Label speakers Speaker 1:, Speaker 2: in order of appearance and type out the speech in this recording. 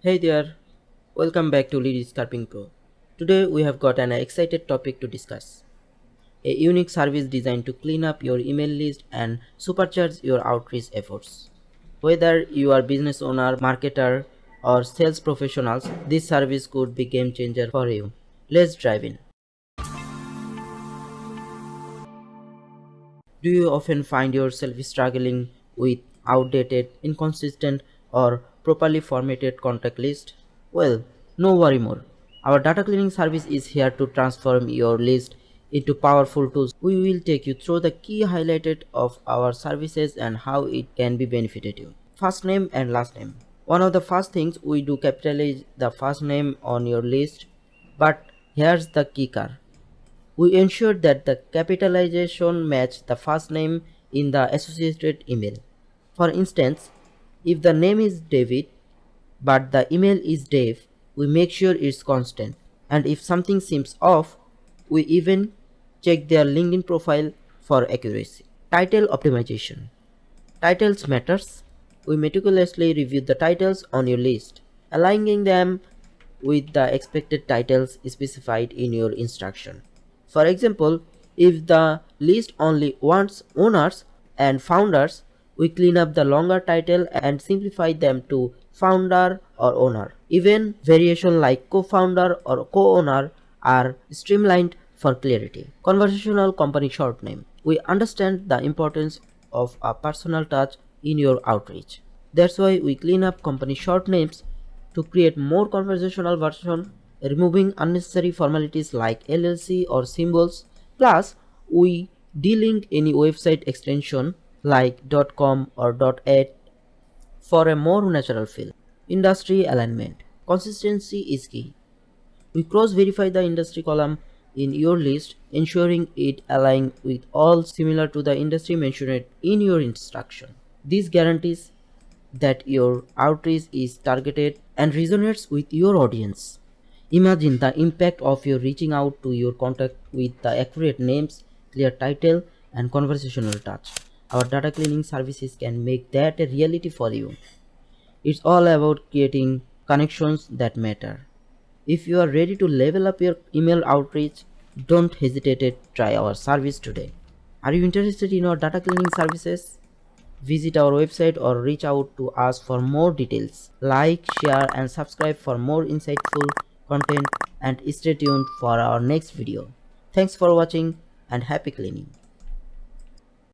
Speaker 1: Hey there, welcome back to Lead Scarping Pro. Today we have got an excited topic to discuss. A unique service designed to clean up your email list and supercharge your outreach efforts. Whether you are business owner, marketer, or sales professionals, this service could be game changer for you. Let's dive in. Do you often find yourself struggling with outdated, inconsistent, or properly formatted contact list? Well, no worry more. Our data cleaning service is here to transform your list into powerful tools. We will take you through the key highlighted of our services and how it can be benefited you. First name and last name. One of the first things we do capitalize the first name on your list, but here's the kicker. We ensure that the capitalization match the first name in the associated email. For instance, if the name is David but the email is Dave, we make sure it's constant. And if something seems off, we even check their LinkedIn profile for accuracy. Title optimization. Titles matters. We meticulously review the titles on your list, aligning them with the expected titles specified in your instruction. For example, if the list only wants owners and founders, we clean up the longer title and simplify them to founder or owner. Even variation like co-founder or co-owner are streamlined for clarity. Conversational company short name. We understand the importance of a personal touch in your outreach. That's why we clean up company short names to create more conversational version, removing unnecessary formalities like LLC or symbols. Plus, we delink any website extension like .com or .at for a more natural feel. Industry alignment. Consistency is key. We cross-verify the industry column in your list, ensuring it aligns with all similar to the industry mentioned in your instruction. This guarantees that your outreach is targeted and resonates with your audience. Imagine the impact of your reaching out to your contact with the accurate names, clear title, and conversational touch. Our data cleaning services can make that a reality for you. It's all about creating connections that matter. If you are ready to level up your email outreach, don't hesitate to try our service today. Are you interested in our data cleaning services? Visit our website or reach out to us for more details. Like, share, and subscribe for more insightful content, and stay tuned for our next video. Thanks for watching and happy cleaning.